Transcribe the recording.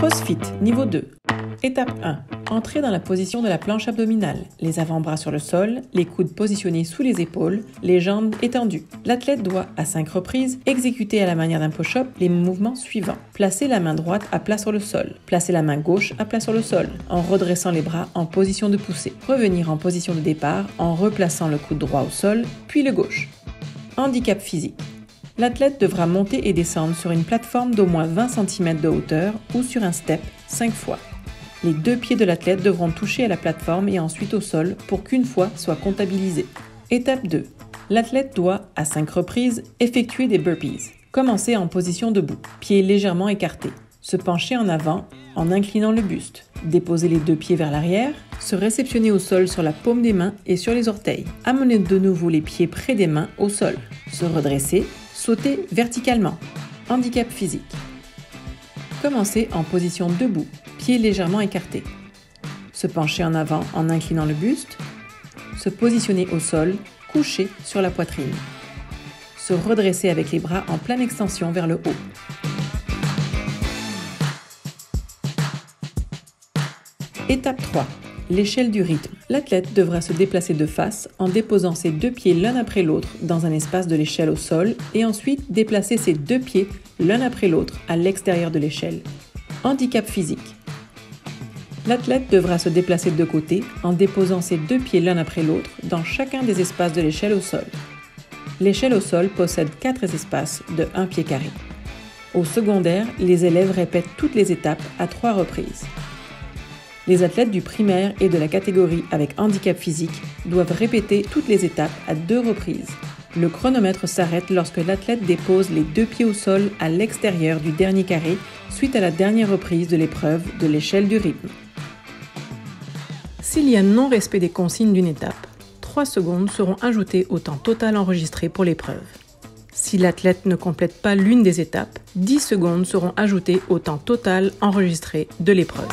CrossFit, niveau 2. Étape 1. Entrer dans la position de la planche abdominale. Les avant-bras sur le sol, les coudes positionnés sous les épaules, les jambes étendues. L'athlète doit, à 5 reprises, exécuter à la manière d'un push-up les mouvements suivants. Placer la main droite à plat sur le sol. Placer la main gauche à plat sur le sol, en redressant les bras en position de poussée. Revenir en position de départ en replaçant le coude droit au sol, puis le gauche. Handicap physique. L'athlète devra monter et descendre sur une plateforme d'au moins 20 cm de hauteur ou sur un step 5 fois. Les 2 pieds de l'athlète devront toucher à la plateforme et ensuite au sol pour qu'une fois soit comptabilisée. Étape 2. L'athlète doit, à 5 reprises, effectuer des burpees. Commencer en position debout, pieds légèrement écartés. Se pencher en avant en inclinant le buste. Déposer les 2 pieds vers l'arrière. Se réceptionner au sol sur la paume des mains et sur les orteils. Amener de nouveau les pieds près des mains au sol. Se redresser. Sauter verticalement. Handicap physique. Commencer en position debout, pieds légèrement écartés. Se pencher en avant en inclinant le buste. Se positionner au sol, couché sur la poitrine. Se redresser avec les bras en pleine extension vers le haut. Étape 3. L'échelle du rythme. L'athlète devra se déplacer de face en déposant ses 2 pieds l'un après l'autre dans un espace de l'échelle au sol et ensuite déplacer ses 2 pieds l'un après l'autre à l'extérieur de l'échelle. Handicap physique. L'athlète devra se déplacer de côté en déposant ses 2 pieds l'un après l'autre dans chacun des espaces de l'échelle au sol. L'échelle au sol possède 4 espaces de 1 pied carré. Au secondaire, les élèves répètent toutes les étapes à 3 reprises. Les athlètes du primaire et de la catégorie avec handicap physique doivent répéter toutes les étapes à 2 reprises. Le chronomètre s'arrête lorsque l'athlète dépose les 2 pieds au sol à l'extérieur du dernier carré suite à la dernière reprise de l'épreuve de l'échelle du rythme. S'il y a non-respect des consignes d'une étape, 3 secondes seront ajoutées au temps total enregistré pour l'épreuve. Si l'athlète ne complète pas l'une des étapes, 10 secondes seront ajoutées au temps total enregistré de l'épreuve.